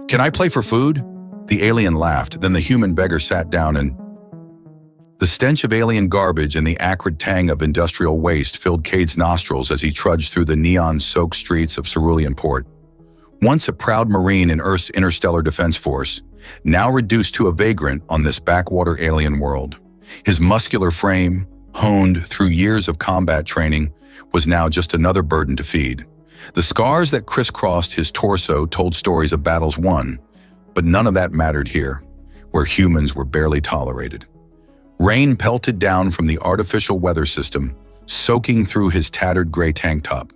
Can I play for food? The alien laughed, then the human beggar sat down and the stench of alien garbage and the acrid tang of industrial waste filled Cade's nostrils as he trudged through the neon-soaked streets of Cerulean Port. Once a proud Marine in Earth's Interstellar Defense Force, now reduced to a vagrant on this backwater alien world. His muscular frame, honed through years of combat training, was now just another burden to feed. The scars that crisscrossed his torso told stories of battles won, but none of that mattered here, where humans were barely tolerated. Rain pelted down from the artificial weather system, soaking through his tattered gray tank top.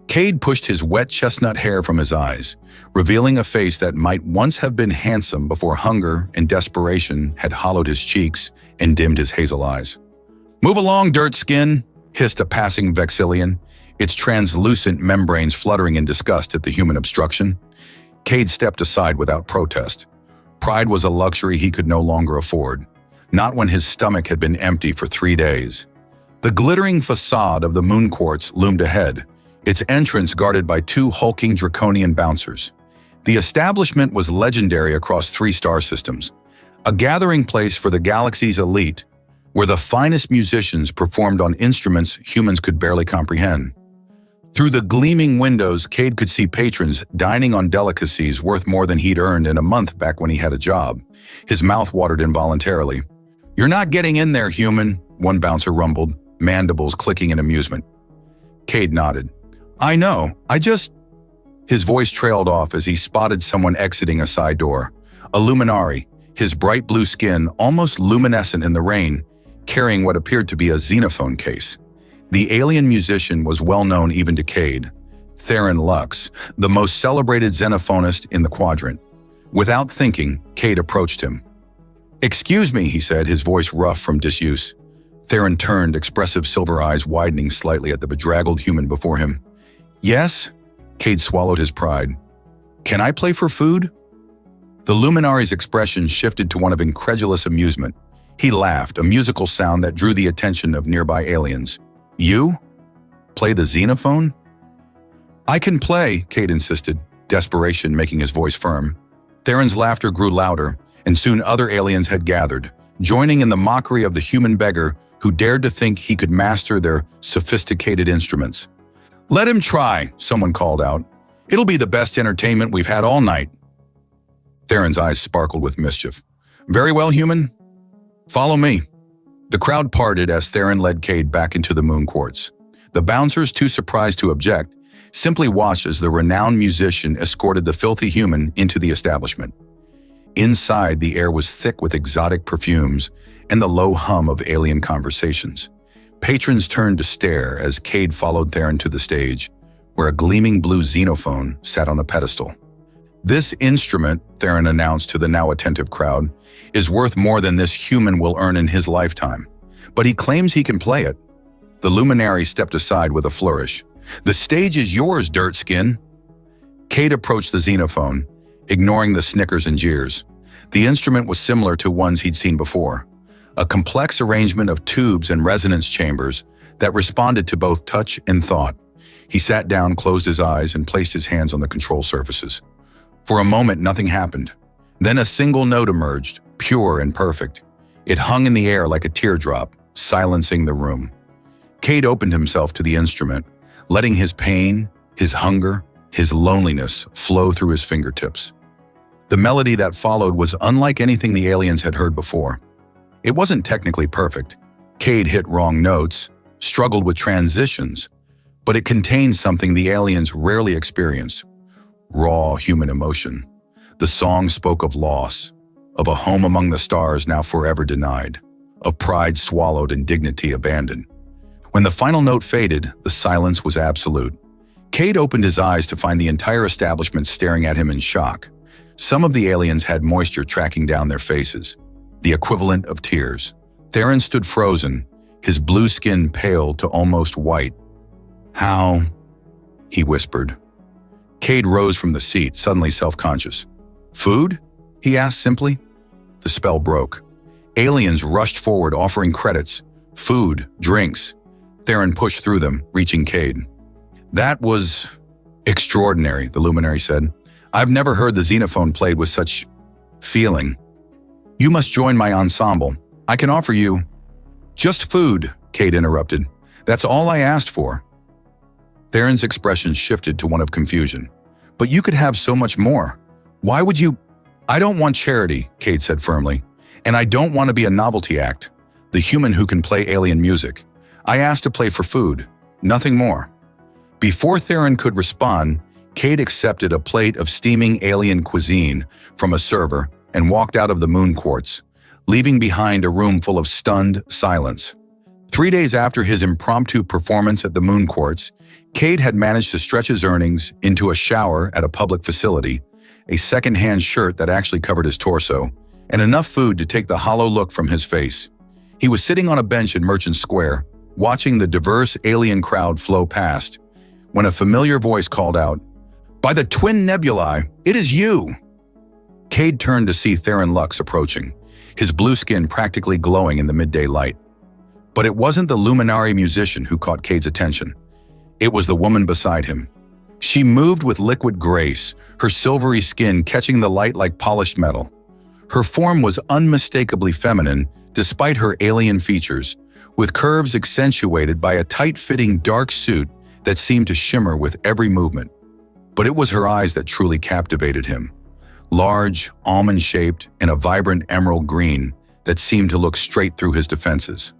Cade pushed his wet chestnut hair from his eyes, revealing a face that might once have been handsome before hunger and desperation had hollowed his cheeks and dimmed his hazel eyes. "Move along, dirt skin," hissed a passing Vexillian, its translucent membranes fluttering in disgust at the human obstruction. Cade stepped aside without protest. Pride was a luxury he could no longer afford, not when his stomach had been empty for 3 days. The glittering facade of the moon quartz loomed ahead, its entrance guarded by 2 hulking draconian bouncers. The establishment was legendary across 3 star systems, a gathering place for the galaxy's elite, where the finest musicians performed on instruments humans could barely comprehend. Through the gleaming windows, Cade could see patrons dining on delicacies worth more than he'd earned in a month back when he had a job. His mouth watered involuntarily. "You're not getting in there, human," one bouncer rumbled, mandibles clicking in amusement. Cade nodded. "I know, His voice trailed off as he spotted someone exiting a side door. A luminary, his bright blue skin almost luminescent in the rain, carrying what appeared to be a xenophone case. The alien musician was well known even to Cade, Theron Lux, the most celebrated xenophonist in the quadrant. Without thinking, Cade approached him. "Excuse me," he said, his voice rough from disuse. Theron turned, expressive silver eyes widening slightly at the bedraggled human before him. "Yes?" Cade swallowed his pride. "Can I play for food?" The luminary's expression shifted to one of incredulous amusement. He laughed, a musical sound that drew the attention of nearby aliens. "You? Play the xenophone?" "I can play," Cade insisted, desperation making his voice firm. Theron's laughter grew louder, and soon other aliens had gathered, joining in the mockery of the human beggar who dared to think he could master their sophisticated instruments. "Let him try," someone called out. "It'll be the best entertainment we've had all night." Theron's eyes sparkled with mischief. "Very well, human. Follow me." The crowd parted as Theron led Cade back into the moon quartz. The bouncers, too surprised to object, simply watched as the renowned musician escorted the filthy human into the establishment. Inside, the air was thick with exotic perfumes and the low hum of alien conversations. Patrons turned to stare as Cade followed Theron to the stage, where a gleaming blue xenophone sat on a pedestal. "This instrument," Theron announced to the now attentive crowd, "is worth more than this human will earn in his lifetime. But he claims he can play it." The luminary stepped aside with a flourish. "The stage is yours, dirt skin." Cade approached the xenophone, ignoring the snickers and jeers. The instrument was similar to ones he'd seen before, a complex arrangement of tubes and resonance chambers that responded to both touch and thought. He sat down, closed his eyes, and placed his hands on the control surfaces. For a moment, nothing happened. Then a single note emerged, pure and perfect. It hung in the air like a teardrop, silencing the room. Cade opened himself to the instrument, letting his pain, his hunger, his loneliness flow through his fingertips. The melody that followed was unlike anything the aliens had heard before. It wasn't technically perfect. Cade hit wrong notes, struggled with transitions, but it contained something the aliens rarely experienced: raw human emotion. The song spoke of loss, of a home among the stars now forever denied, of pride swallowed and dignity abandoned. When the final note faded, the silence was absolute. Cade opened his eyes to find the entire establishment staring at him in shock. Some of the aliens had moisture tracking down their faces, the equivalent of tears. Theron stood frozen, his blue skin pale to almost white. "How?" he whispered. Cade rose from the seat, suddenly self-conscious. "Food?" he asked simply. The spell broke. Aliens rushed forward, offering credits. Food, drinks. Theron pushed through them, reaching Cade. "That was extraordinary," the luminary said. I've never heard the xenophone played with such feeling. You must join my ensemble. I can offer you— Just food, Cade interrupted. That's all I asked for. Theron's expression shifted to one of confusion. But you could have so much more. Why would you— I don't want charity, Cade said firmly. And I don't want to be a novelty act, the human who can play alien music. I asked to play for food, nothing more. Before Theron could respond, Cade accepted a plate of steaming alien cuisine from a server and walked out of the moon quartz, leaving behind a room full of stunned silence. 3 days after his impromptu performance at the moon quartz, Cade had managed to stretch his earnings into a shower at a public facility, a second-hand shirt that actually covered his torso, and enough food to take the hollow look from his face. He was sitting on a bench in Merchant Square, watching the diverse alien crowd flow past, when a familiar voice called out, "By the twin nebulae, it is you!" Cade turned to see Theron Lux approaching, his blue skin practically glowing in the midday light. But it wasn't the luminary musician who caught Cade's attention. It was the woman beside him. She moved with liquid grace, her silvery skin catching the light like polished metal. Her form was unmistakably feminine, despite her alien features, with curves accentuated by a tight-fitting dark suit that seemed to shimmer with every movement. But it was her eyes that truly captivated him. Large, almond-shaped, and a vibrant emerald green that seemed to look straight through his defenses.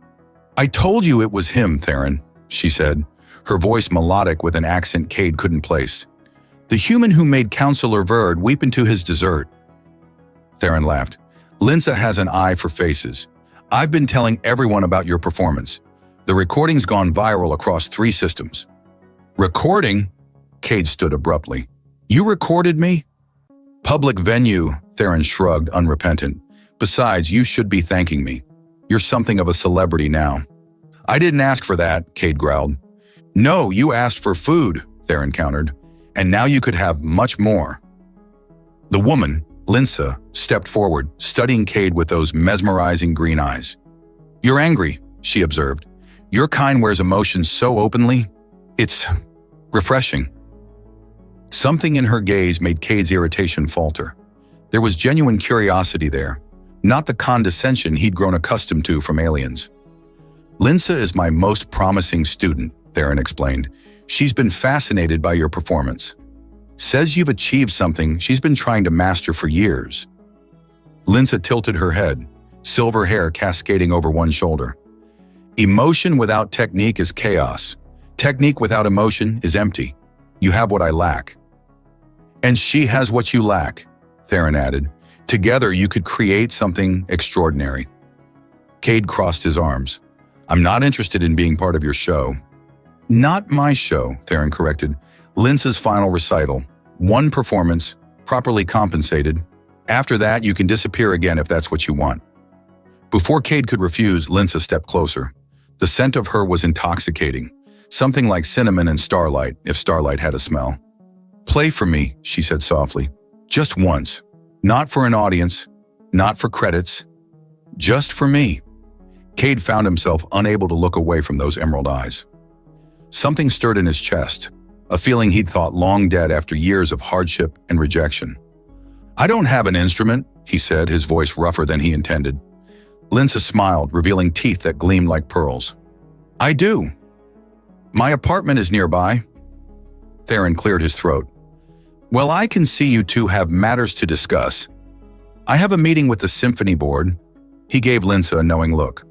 "I told you it was him, Theron," she said, her voice melodic with an accent Cade couldn't place. "The human who made Counselor Verd weep into his dessert." Theron laughed. "Linsa has an eye for faces. I've been telling everyone about your performance. The recording's gone viral across 3 systems." "Recording?" Cade stood abruptly. "You recorded me?" "Public venue," Theron shrugged, unrepentant. "Besides, you should be thanking me. You're something of a celebrity now." "I didn't ask for that," Cade growled. "No, you asked for food," Theron countered. "And now you could have much more." The woman, Linsa, stepped forward, studying Cade with those mesmerizing green eyes. "You're angry," she observed. "Your kind wears emotions so openly. It's refreshing." Something in her gaze made Cade's irritation falter. There was genuine curiosity there, not the condescension he'd grown accustomed to from aliens. "Linsa is my most promising student," Theron explained. "She's been fascinated by your performance. Says you've achieved something she's been trying to master for years." Linsa tilted her head, silver hair cascading over one shoulder. "Emotion without technique is chaos. Technique without emotion is empty. You have what I lack." "And she has what you lack," Theron added. "Together you could create something extraordinary." Cade crossed his arms. "I'm not interested in being part of your show." "Not my show," Theron corrected. "Linsa's final recital. 1 performance, properly compensated. After that, you can disappear again if that's what you want." Before Cade could refuse, Linsa stepped closer. The scent of her was intoxicating, something like cinnamon and starlight, if starlight had a smell. "Play for me," she said softly. "Just once. Not for an audience, not for credits. Just for me." Cade found himself unable to look away from those emerald eyes. Something stirred in his chest, a feeling he'd thought long dead after years of hardship and rejection. "I don't have an instrument," he said, his voice rougher than he intended. Linsa smiled, revealing teeth that gleamed like pearls. "I do. My apartment is nearby." Theron cleared his throat. "Well, I can see you two have matters to discuss. I have a meeting with the symphony board." He gave Linsa a knowing look.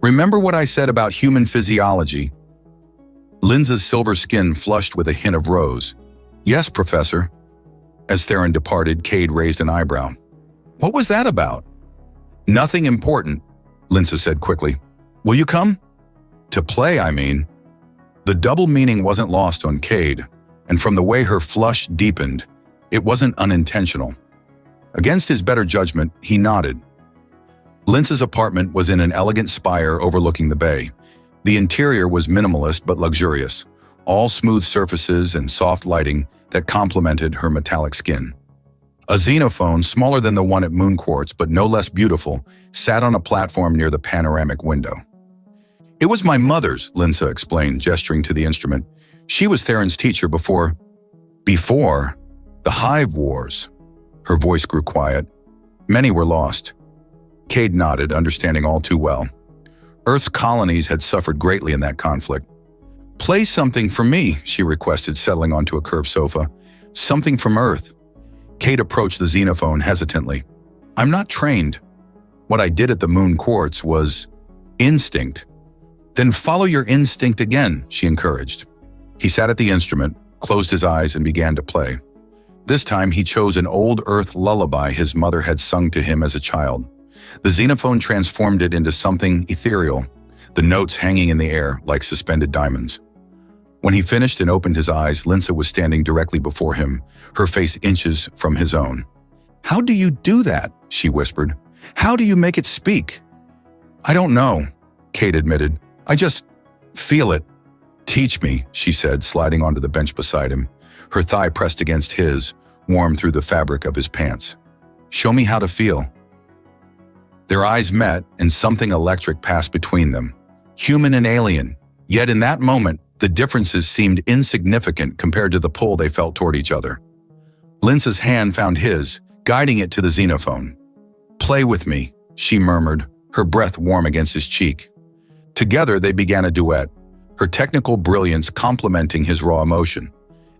"Remember what I said about human physiology?" Linsa's silver skin flushed with a hint of rose. "Yes, Professor." As Theron departed, Cade raised an eyebrow. "What was that about?" "Nothing important," Linsa said quickly. "Will you come?" "To play, I mean." The double meaning wasn't lost on Cade, and from the way her flush deepened, it wasn't unintentional. Against his better judgment, he nodded. Linsa's apartment was in an elegant spire overlooking the bay. The interior was minimalist but luxurious, all smooth surfaces and soft lighting that complemented her metallic skin. A xenophone, smaller than the one at Moon Quartz but no less beautiful, sat on a platform near the panoramic window. "It was my mother's," Linsa explained, gesturing to the instrument. "She was Theron's teacher before—" "Before?" The Hive Wars. Her voice grew quiet. Many were lost. Cade nodded, understanding all too well. Earth's colonies had suffered greatly in that conflict. "Play something for me," she requested, settling onto a curved sofa. "Something from Earth." Cade approached the xenophone hesitantly. "I'm not trained. What I did at the Moon Quartz was instinct." "Then follow your instinct again," she encouraged. He sat at the instrument, closed his eyes, and began to play. This time he chose an old Earth lullaby his mother had sung to him as a child. The xenophone transformed it into something ethereal, the notes hanging in the air like suspended diamonds. When he finished and opened his eyes, Linsa was standing directly before him, her face inches from his own. "How do you do that?" she whispered. "How do you make it speak?" "I don't know," Cade admitted. "I just feel it." "Teach me," she said, sliding onto the bench beside him, her thigh pressed against his, warm through the fabric of his pants. "Show me how to feel." Their eyes met, and something electric passed between them. Human and alien. Yet in that moment, the differences seemed insignificant compared to the pull they felt toward each other. Linsa's hand found his, guiding it to the xenophone. "Play with me," she murmured, her breath warm against his cheek. Together they began a duet, her technical brilliance complementing his raw emotion.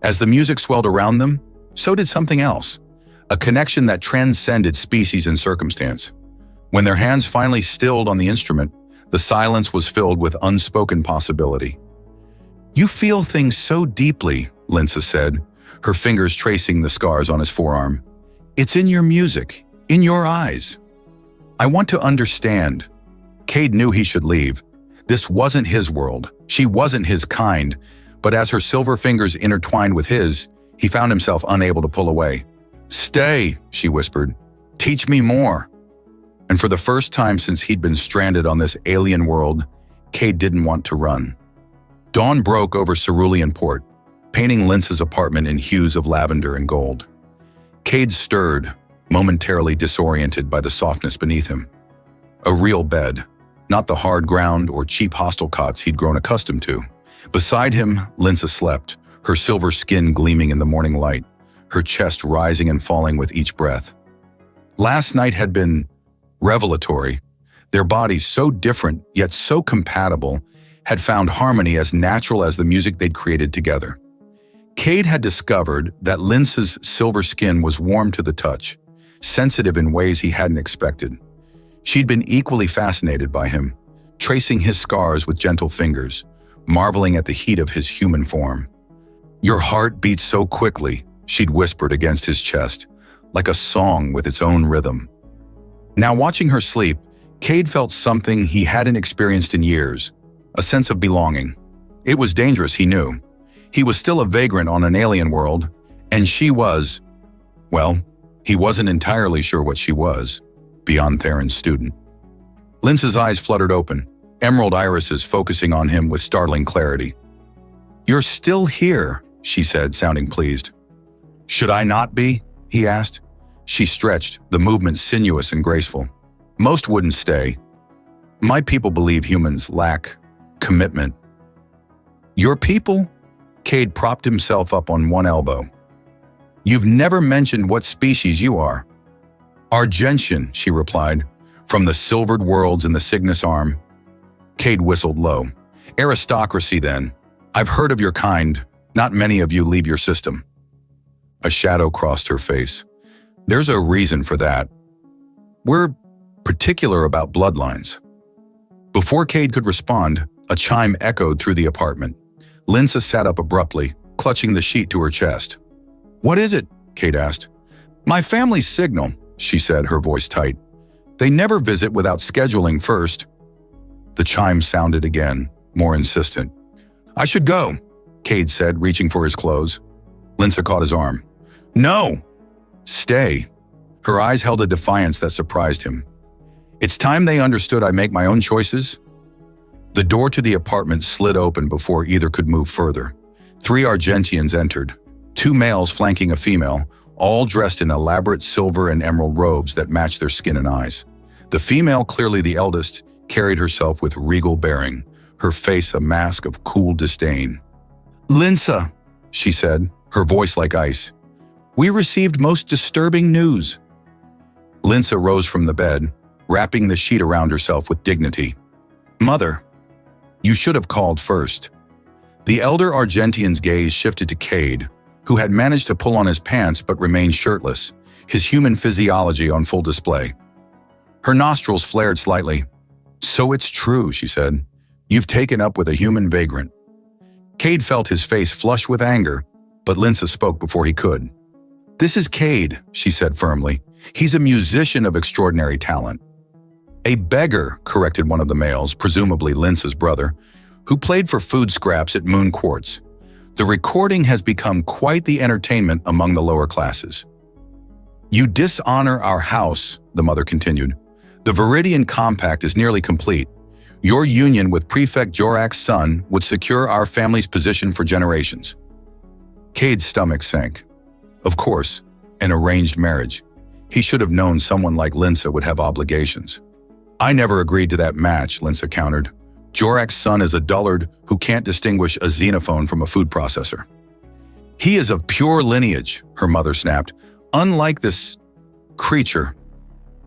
As the music swelled around them, so did something else, a connection that transcended species and circumstance. When their hands finally stilled on the instrument, the silence was filled with unspoken possibility. "You feel things so deeply," Linsa said, her fingers tracing the scars on his forearm. "It's in your music, in your eyes. I want to understand." Cade knew he should leave. This wasn't his world. She wasn't his kind. But as her silver fingers intertwined with his, he found himself unable to pull away. "Stay," she whispered. "Teach me more." And for the first time since he'd been stranded on this alien world, Cade didn't want to run. Dawn broke over Cerulean Port, painting Linsa's apartment in hues of lavender and gold. Cade stirred, momentarily disoriented by the softness beneath him. A real bed, not the hard ground or cheap hostel cots he'd grown accustomed to. Beside him, Linsa slept, her silver skin gleaming in the morning light, her chest rising and falling with each breath. Last night had been revelatory. Their bodies, so different yet so compatible, had found harmony as natural as the music they'd created together. Cade had discovered that Linsa's silver skin was warm to the touch, sensitive in ways he hadn't expected. She'd been equally fascinated by him, tracing his scars with gentle fingers, marveling at the heat of his human form. "Your heart beats so quickly," she'd whispered against his chest, like a song with its own rhythm. Now watching her sleep, Cade felt something he hadn't experienced in years, a sense of belonging. It was dangerous, he knew. He was still a vagrant on an alien world, and she was, well, he wasn't entirely sure what she was, beyond Theron's student. Linsa's eyes fluttered open, emerald irises focusing on him with startling clarity. "You're still here," she said, sounding pleased. "Should I not be?" he asked. She stretched, the movement sinuous and graceful. "Most wouldn't stay. My people believe humans lack commitment." "Your people?" Cade propped himself up on one elbow. "You've never mentioned what species you are." "Argentian," she replied, "from the silvered worlds in the Cygnus Arm." Cade whistled low. "Aristocracy, then. I've heard of your kind. Not many of you leave your system." A shadow crossed her face. "There's a reason for that. We're particular about bloodlines." Before Cade could respond, a chime echoed through the apartment. Linsa sat up abruptly, clutching the sheet to her chest. "What is it?" Cade asked. "My family's signal," she said, her voice tight. "They never visit without scheduling first." The chime sounded again, more insistent. "I should go," Cade said, reaching for his clothes. Linsa caught his arm. "No!" "Stay." Her eyes held a defiance that surprised him. "It's time they understood I make my own choices." The door to the apartment slid open before either could move further. 3 Argentians entered, 2 males flanking a female, all dressed in elaborate silver and emerald robes that matched their skin and eyes. The female, clearly the eldest, carried herself with regal bearing, her face a mask of cool disdain. "Linsa," she said, her voice like ice. We received most disturbing news. Linsa rose from the bed, wrapping the sheet around herself with dignity. Mother, you should have called first. The elder Argentian's gaze shifted to Cade, who had managed to pull on his pants but remained shirtless, his human physiology on full display. Her nostrils flared slightly. So it's true, she said. You've taken up with a human vagrant. Cade felt his face flush with anger, but Linsa spoke before he could. This is Cade, she said firmly. He's a musician of extraordinary talent. A beggar, corrected one of the males, presumably Linsa's brother, who played for food scraps at Moon Quartz. The recording has become quite the entertainment among the lower classes. You dishonor our house, the mother continued. The Viridian Compact is nearly complete. Your union with Prefect Jorak's son would secure our family's position for generations. Cade's stomach sank. Of course, an arranged marriage. He should have known someone like Linsa would have obligations. I never agreed to that match, Linsa countered. Jorak's son is a dullard who can't distinguish a xenophone from a food processor. He is of pure lineage, her mother snapped. Unlike this creature.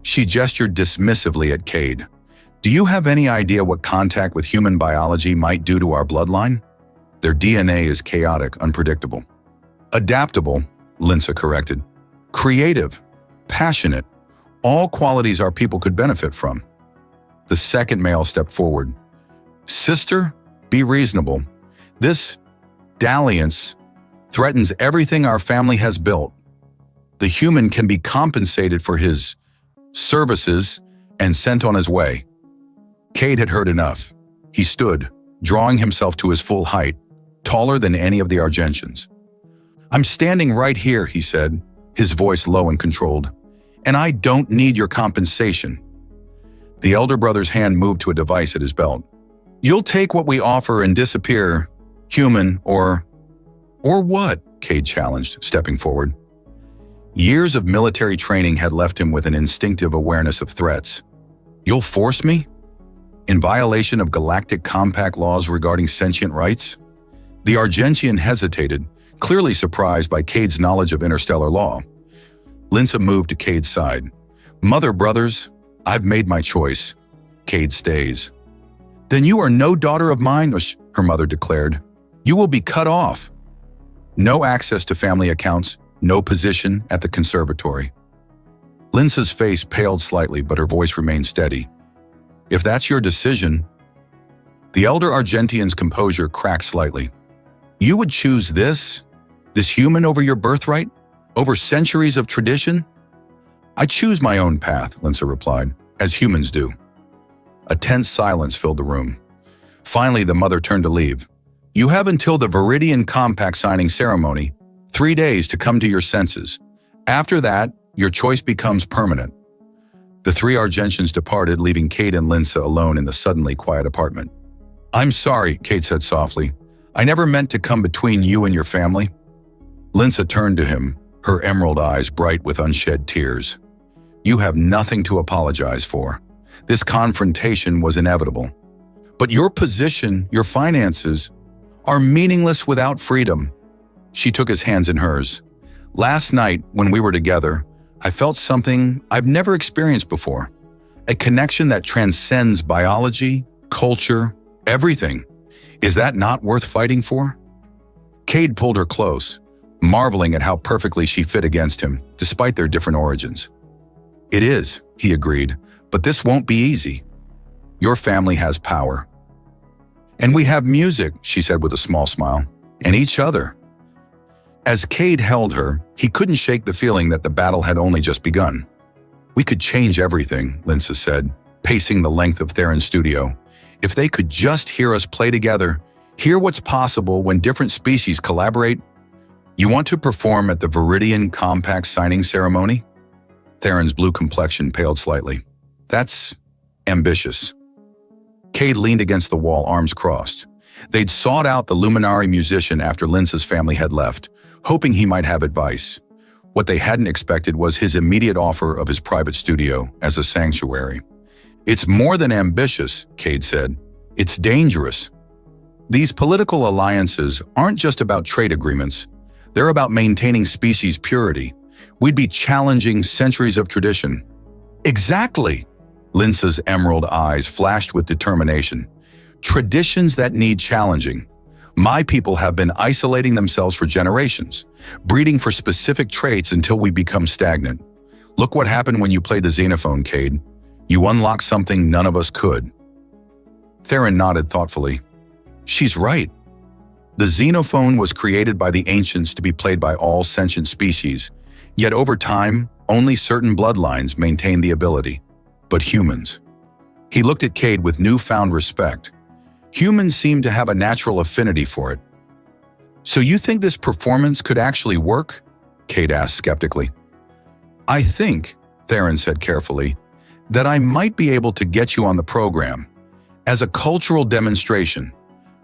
She gestured dismissively at Cade. Do you have any idea what contact with human biology might do to our bloodline? Their DNA is chaotic, unpredictable. Adaptable, Linsa corrected. Creative, passionate, all qualities our people could benefit from. The second male stepped forward. Sister, be reasonable. This dalliance threatens everything our family has built. The human can be compensated for his services and sent on his way. Cade had heard enough. He stood, drawing himself to his full height, taller than any of the Argentians. I'm standing right here, he said, his voice low and controlled, and I don't need your compensation. The elder brother's hand moved to a device at his belt. You'll take what we offer and disappear, human or what? Cade challenged, stepping forward. Years of military training had left him with an instinctive awareness of threats. You'll force me? In violation of Galactic Compact laws regarding sentient rights? The Argentian hesitated, clearly surprised by Cade's knowledge of interstellar law. Linsa moved to Cade's side. Mother, brothers, I've made my choice. Cade stays. Then you are no daughter of mine, her mother declared. You will be cut off. No access to family accounts, no position at the conservatory. Linsa's face paled slightly, but her voice remained steady. If that's your decision. The elder Argentian's composure cracked slightly. You would choose this human over your birthright? Over centuries of tradition? I choose my own path, Linsa replied, as humans do. A tense silence filled the room. Finally, the mother turned to leave. You have until the Viridian Compact signing ceremony, 3 days to come to your senses. After that, your choice becomes permanent. The three Argentians departed, leaving Cade and Linsa alone in the suddenly quiet apartment. I'm sorry, Cade said softly. I never meant to come between you and your family. Linsa turned to him, her emerald eyes bright with unshed tears. You have nothing to apologize for. This confrontation was inevitable. But your position, your finances, are meaningless without freedom. She took his hands in hers. Last night, when we were together, I felt something I've never experienced before. A connection that transcends biology, culture, everything. Is that not worth fighting for? Cade pulled her close, marveling at how perfectly she fit against him, despite their different origins. It is, he agreed, but this won't be easy. Your family has power. And we have music, she said with a small smile, and each other. As Cade held her, he couldn't shake the feeling that the battle had only just begun. We could change everything, Linsa said, pacing the length of Theron's studio. If they could just hear us play together, hear what's possible when different species collaborate. You want to perform at the Viridian Compact signing ceremony? Theron's blue complexion paled slightly. That's ambitious. Cade leaned against the wall, arms crossed. They'd sought out the luminary musician after Linsa's family had left, hoping he might have advice. What they hadn't expected was his immediate offer of his private studio as a sanctuary. It's more than ambitious, Cade said. It's dangerous. These political alliances aren't just about trade agreements. They're about maintaining species purity. We'd be challenging centuries of tradition. Exactly! Linsa's emerald eyes flashed with determination. Traditions that need challenging. My people have been isolating themselves for generations, breeding for specific traits until we become stagnant. Look what happened when you played the xenophone, Cade. You unlocked something none of us could. Theron nodded thoughtfully. She's right. The xenophone was created by the ancients to be played by all sentient species, yet over time, only certain bloodlines maintained the ability. But humans. He looked at Cade with newfound respect. Humans seem to have a natural affinity for it. So you think this performance could actually work? Cade asked skeptically. I think, Theron said carefully, that I might be able to get you on the program. As a cultural demonstration,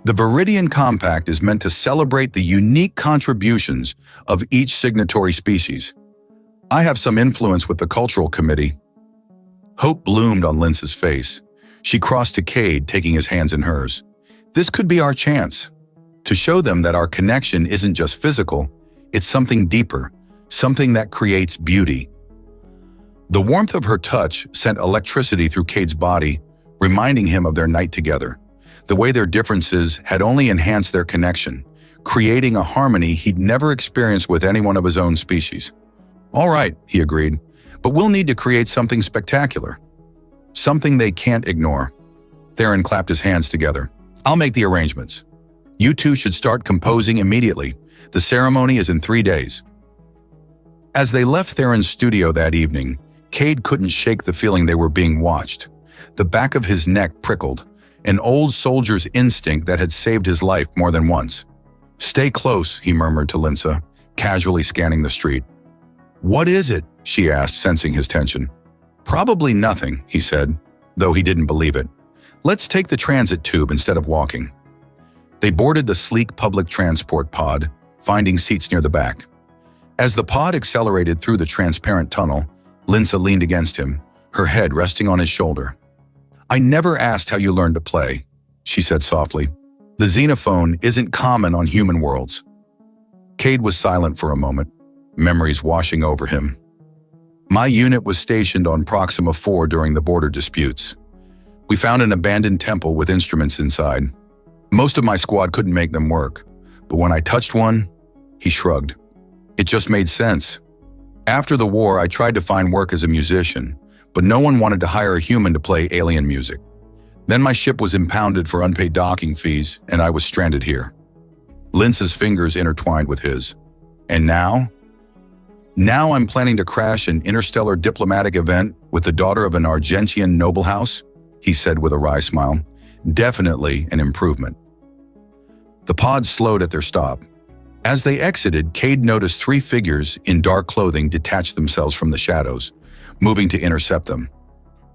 the Viridian Compact is meant to celebrate the unique contributions of each signatory species. I have some influence with the cultural committee. Hope bloomed on Linsa's face. She crossed to Cade, taking his hands in hers. This could be our chance to show them that our connection isn't just physical, it's something deeper, something that creates beauty. The warmth of her touch sent electricity through Cade's body, reminding him of their night together. The way their differences had only enhanced their connection, creating a harmony he'd never experienced with anyone of his own species. All right, he agreed, but we'll need to create something spectacular. Something they can't ignore. Theron clapped his hands together. I'll make the arrangements. You two should start composing immediately. The ceremony is in 3 days. As they left Theron's studio that evening, Cade couldn't shake the feeling they were being watched. The back of his neck prickled, an old soldier's instinct that had saved his life more than once. Stay close, he murmured to Linsa, casually scanning the street. What is it? She asked, sensing his tension. Probably nothing, he said, though he didn't believe it. Let's take the transit tube instead of walking. They boarded the sleek public transport pod, finding seats near the back. As the pod accelerated through the transparent tunnel, Linsa leaned against him, her head resting on his shoulder. I never asked how you learned to play, she said softly. The xenophone isn't common on human worlds. Cade was silent for a moment, memories washing over him. My unit was stationed on Proxima 4 during the border disputes. We found an abandoned temple with instruments inside. Most of my squad couldn't make them work, but when I touched one, he shrugged. It just made sense. After the war, I tried to find work as a musician, but no one wanted to hire a human to play alien music. Then my ship was impounded for unpaid docking fees, and I was stranded here. Linsa's fingers intertwined with his. And now? Now I'm planning to crash an interstellar diplomatic event with the daughter of an Argentian noble house, he said with a wry smile. Definitely an improvement. The pod slowed at their stop. As they exited, Cade noticed 3 figures in dark clothing detach themselves from the shadows, moving to intercept them.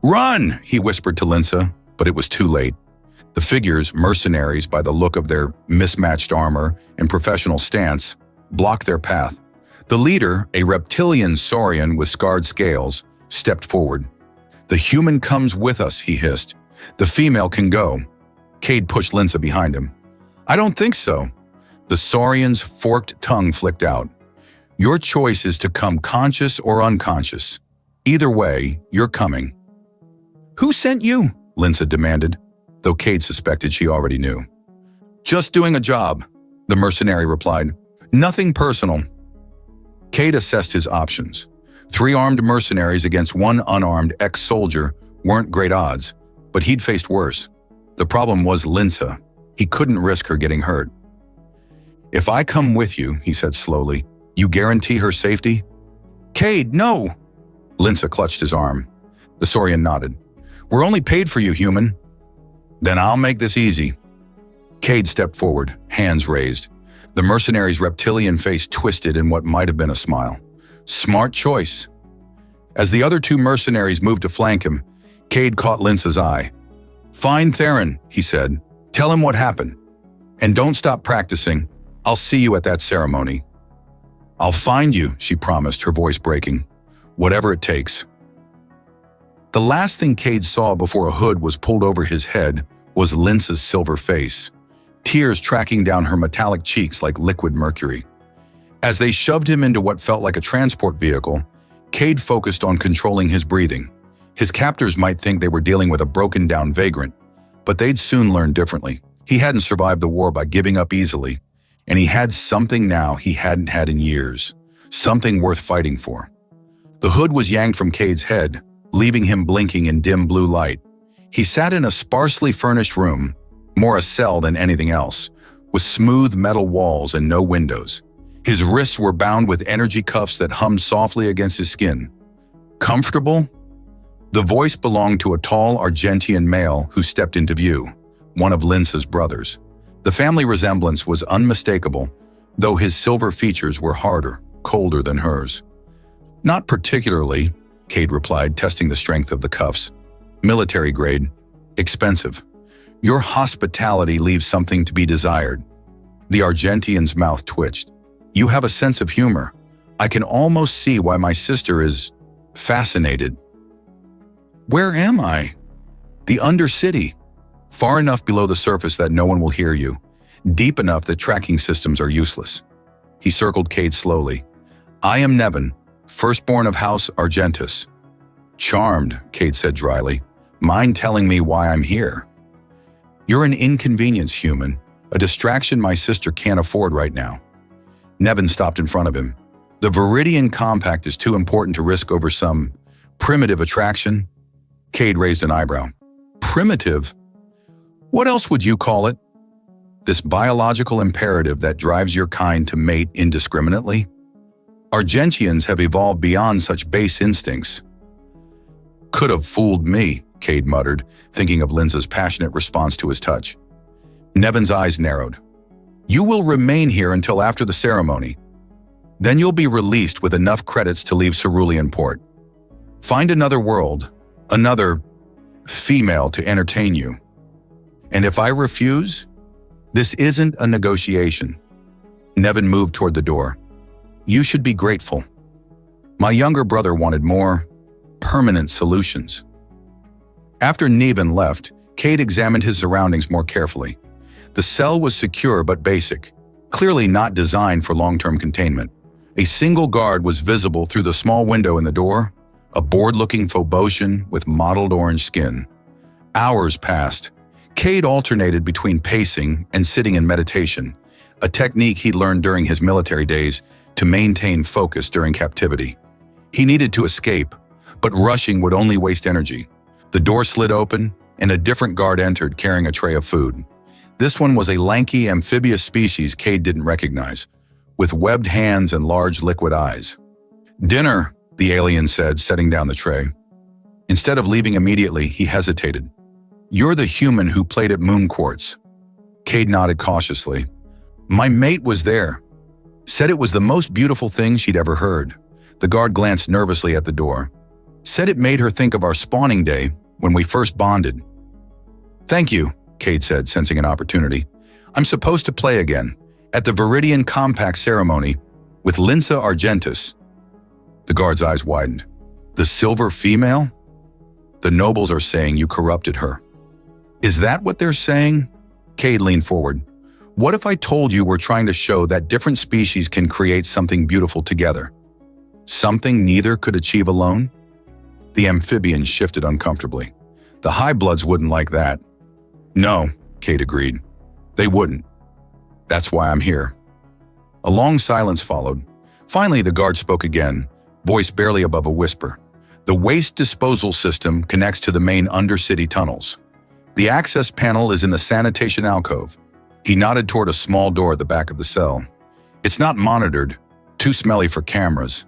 Run, he whispered to Linsa, but it was too late. The figures, mercenaries by the look of their mismatched armor and professional stance, blocked their path. The leader, a reptilian saurian with scarred scales, stepped forward. The human comes with us, he hissed. The female can go. Cade pushed Linsa behind him. I don't think so. The saurian's forked tongue flicked out. Your choice is to come conscious or unconscious. Either way, you're coming. Who sent you? Linsa demanded, though Cade suspected she already knew. Just doing a job, the mercenary replied. Nothing personal. Cade assessed his options. 3 armed mercenaries against 1 unarmed ex-soldier weren't great odds, but he'd faced worse. The problem was Linsa. He couldn't risk her getting hurt. If I come with you, he said slowly, you guarantee her safety? Cade, no! Linsa clutched his arm. The saurian nodded. We're only paid for you, human. Then I'll make this easy. Cade stepped forward, hands raised. The mercenary's reptilian face twisted in what might have been a smile. Smart choice. As the other 2 mercenaries moved to flank him, Cade caught Linsa's eye. Find Theron, he said. Tell him what happened. And don't stop practicing. I'll see you at that ceremony. I'll find you, she promised, her voice breaking. Whatever it takes. The last thing Cade saw before a hood was pulled over his head was Linsa's silver face, tears tracking down her metallic cheeks like liquid mercury. As they shoved him into what felt like a transport vehicle, Cade focused on controlling his breathing. His captors might think they were dealing with a broken-down vagrant, but they'd soon learn differently. He hadn't survived the war by giving up easily, and he had something now he hadn't had in years, something worth fighting for. The hood was yanked from Cade's head, leaving him blinking in dim blue light. He sat in a sparsely furnished room, more a cell than anything else, with smooth metal walls and no windows. His wrists were bound with energy cuffs that hummed softly against his skin. Comfortable? The voice belonged to a tall Argentian male who stepped into view, one of Linsa's brothers. The family resemblance was unmistakable, though his silver features were harder, colder than hers. Not particularly, Cade replied, testing the strength of the cuffs. Military grade. Expensive. Your hospitality leaves something to be desired. The Argentian's mouth twitched. You have a sense of humor. I can almost see why my sister is fascinated. Where am I? The Undercity. Far enough below the surface that no one will hear you. Deep enough that tracking systems are useless. He circled Cade slowly. I am Nevin, firstborn of House Argentus. Charmed, Cade said dryly. Mind telling me why I'm here? You're an inconvenience, human. A distraction my sister can't afford right now. Nevin stopped in front of him. The Viridian Compact is too important to risk over some primitive attraction. Cade raised an eyebrow. Primitive? What else would you call it? This biological imperative that drives your kind to mate indiscriminately? Argentians have evolved beyond such base instincts. Could have fooled me, Cade muttered, thinking of Linsa's passionate response to his touch. Nevin's eyes narrowed. You will remain here until after the ceremony. Then you'll be released with enough credits to leave Cerulean Port. Find another world, another female to entertain you. And if I refuse, this isn't a negotiation. Nevin moved toward the door. You should be grateful. My younger brother wanted more permanent solutions. After Nevin left, Cade examined his surroundings more carefully. The cell was secure but basic, clearly not designed for long-term containment. A single guard was visible through the small window in the door, a bored-looking Phobosian with mottled orange skin. Hours passed. Cade alternated between pacing and sitting in meditation, a technique he learned during his military days to maintain focus during captivity. He needed to escape, but rushing would only waste energy. The door slid open, and a different guard entered carrying a tray of food. This one was a lanky amphibious species Cade didn't recognize, with webbed hands and large liquid eyes. Dinner, the alien said, setting down the tray. Instead of leaving immediately, he hesitated. You're the human who played at Moon Quartz. Cade nodded cautiously. My mate was there. Said it was the most beautiful thing she'd ever heard. The guard glanced nervously at the door. Said it made her think of our spawning day when we first bonded. Thank you, Cade said, sensing an opportunity. I'm supposed to play again, at the Viridian Compact ceremony, with Linsa Argentus. The guard's eyes widened. The silver female? The nobles are saying you corrupted her. Is that what they're saying? Cade leaned forward. What if I told you we're trying to show that different species can create something beautiful together? Something neither could achieve alone? The amphibian shifted uncomfortably. The high-bloods wouldn't like that. No, Cade agreed. They wouldn't. That's why I'm here. A long silence followed. Finally, the guard spoke again, voice barely above a whisper. The waste disposal system connects to the main undercity tunnels. The access panel is in the sanitation alcove. He nodded toward a small door at the back of the cell. It's not monitored, too smelly for cameras.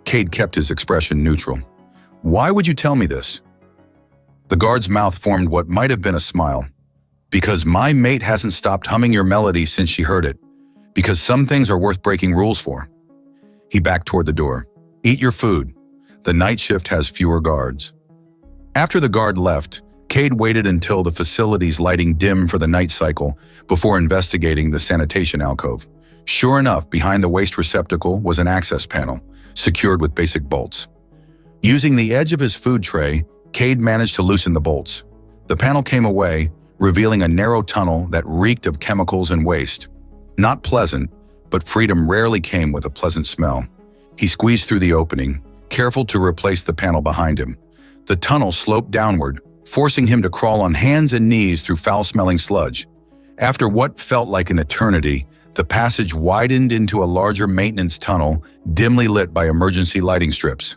Cade kept his expression neutral. Why would you tell me this? The guard's mouth formed what might have been a smile. Because my mate hasn't stopped humming your melody since she heard it. Because some things are worth breaking rules for. He backed toward the door. Eat your food. The night shift has fewer guards. After the guard left, Cade waited until the facility's lighting dimmed for the night cycle before investigating the sanitation alcove. Sure enough, behind the waste receptacle was an access panel, secured with basic bolts. Using the edge of his food tray, Cade managed to loosen the bolts. The panel came away, revealing a narrow tunnel that reeked of chemicals and waste. Not pleasant, But freedom rarely came with a pleasant smell. He squeezed through the opening, careful to replace the panel behind him. The tunnel sloped downward, forcing him to crawl on hands and knees through foul-smelling sludge. After what felt like an eternity, the passage widened into a larger maintenance tunnel, dimly lit by emergency lighting strips.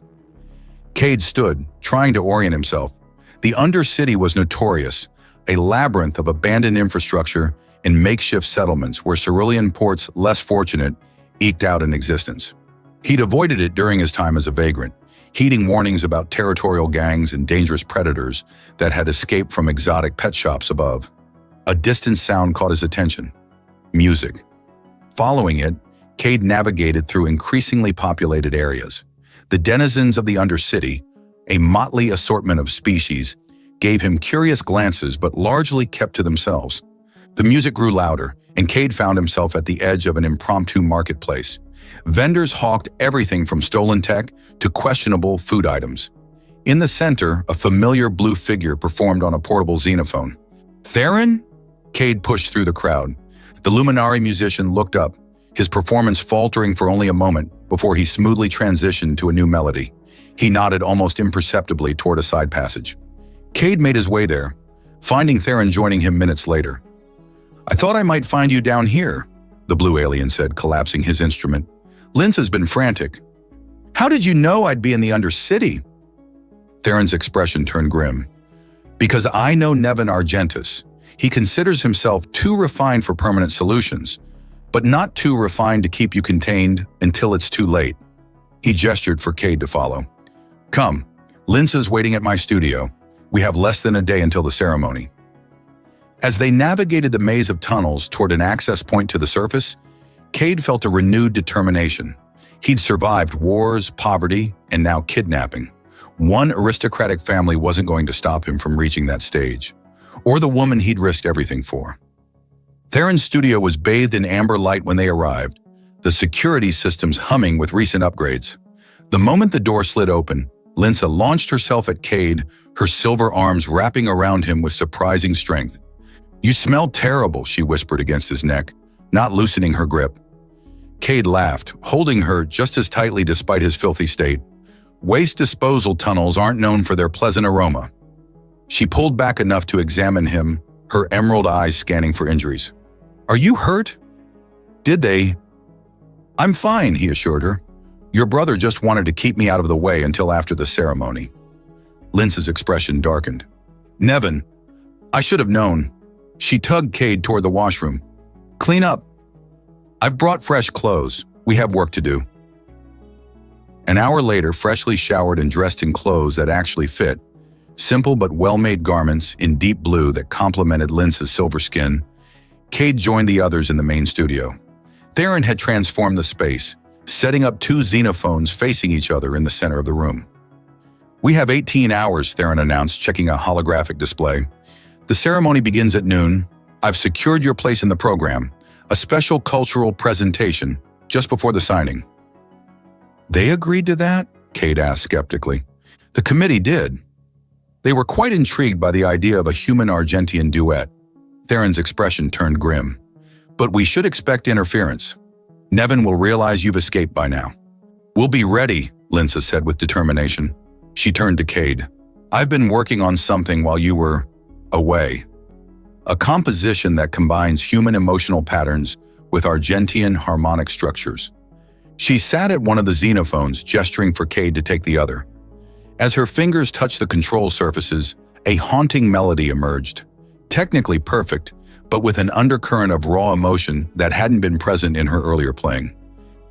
Cade stood, trying to orient himself. The Undercity was notorious, a labyrinth of abandoned infrastructure and makeshift settlements where cerulean ports less fortunate eked out an existence. He'd avoided it during his time as a vagrant, heeding warnings about territorial gangs and dangerous predators that had escaped from exotic pet shops above. A distant sound caught his attention: music. Following it, Cade navigated through increasingly populated areas. The denizens of the Undercity, a motley assortment of species, gave him curious glances but largely kept to themselves. The music grew louder, and Cade found himself at the edge of an impromptu marketplace. Vendors hawked everything from stolen tech to questionable food items. In the center, a familiar blue figure performed on a portable xenophone. "Theron?" Cade pushed through the crowd. The Luminari musician looked up, his performance faltering for only a moment before he smoothly transitioned to a new melody. He nodded almost imperceptibly toward a side passage. Cade made his way there, finding Theron joining him minutes later. "I thought I might find you down here," the blue alien said, collapsing his instrument. "Linz has been frantic." "How did you know I'd be in the Undercity?" Theron's expression turned grim. "Because I know Nevin Argentus. He considers himself too refined for permanent solutions, but not too refined to keep you contained until it's too late." He gestured for Cade to follow. "Come, Linz is waiting at my studio. We have less than a day until the ceremony." As they navigated the maze of tunnels toward an access point to the surface, Cade felt a renewed determination. He'd survived wars, poverty, and now kidnapping. One aristocratic family wasn't going to stop him from reaching that stage, or the woman he'd risked everything for. Theron's studio was bathed in amber light when they arrived, the security systems humming with recent upgrades. The moment the door slid open, Linza launched herself at Cade, her silver arms wrapping around him with surprising strength. "You smell terrible," she whispered against his neck, not loosening her grip. Cade laughed, holding her just as tightly despite his filthy state. "Waste disposal tunnels aren't known for their pleasant aroma." She pulled back enough to examine him, her emerald eyes scanning for injuries. "Are you hurt?" "Did they?" "I'm fine," he assured her. "Your brother just wanted to keep me out of the way until after the ceremony." Linz's expression darkened. "Nevin, I should have known." She tugged Cade toward the washroom. "Clean up." "I've brought fresh clothes. We have work to do." An hour later, freshly showered and dressed in clothes that actually fit, simple but well-made garments in deep blue that complemented Linz's silver skin, Cade joined the others in the main studio. Theron had transformed the space, setting up two xenophones facing each other in the center of the room. "We have 18 hours, Theron announced, checking a holographic display. "The ceremony begins at noon. I've secured your place in the program, a special cultural presentation just before the signing." "They agreed to that?" Cade asked skeptically. "The committee did." They were quite intrigued by the idea of a human Argentian duet. Theron's expression turned grim. "But we should expect interference. Nevin will realize you've escaped by now." "We'll be ready," Linza said with determination. She turned to Cade. "I've been working on something while you were away. A composition that combines human emotional patterns with Argentian harmonic structures." She sat at one of the xenophones, gesturing for Cade to take the other. As her fingers touched the control surfaces, a haunting melody emerged. Technically perfect, but with an undercurrent of raw emotion that hadn't been present in her earlier playing.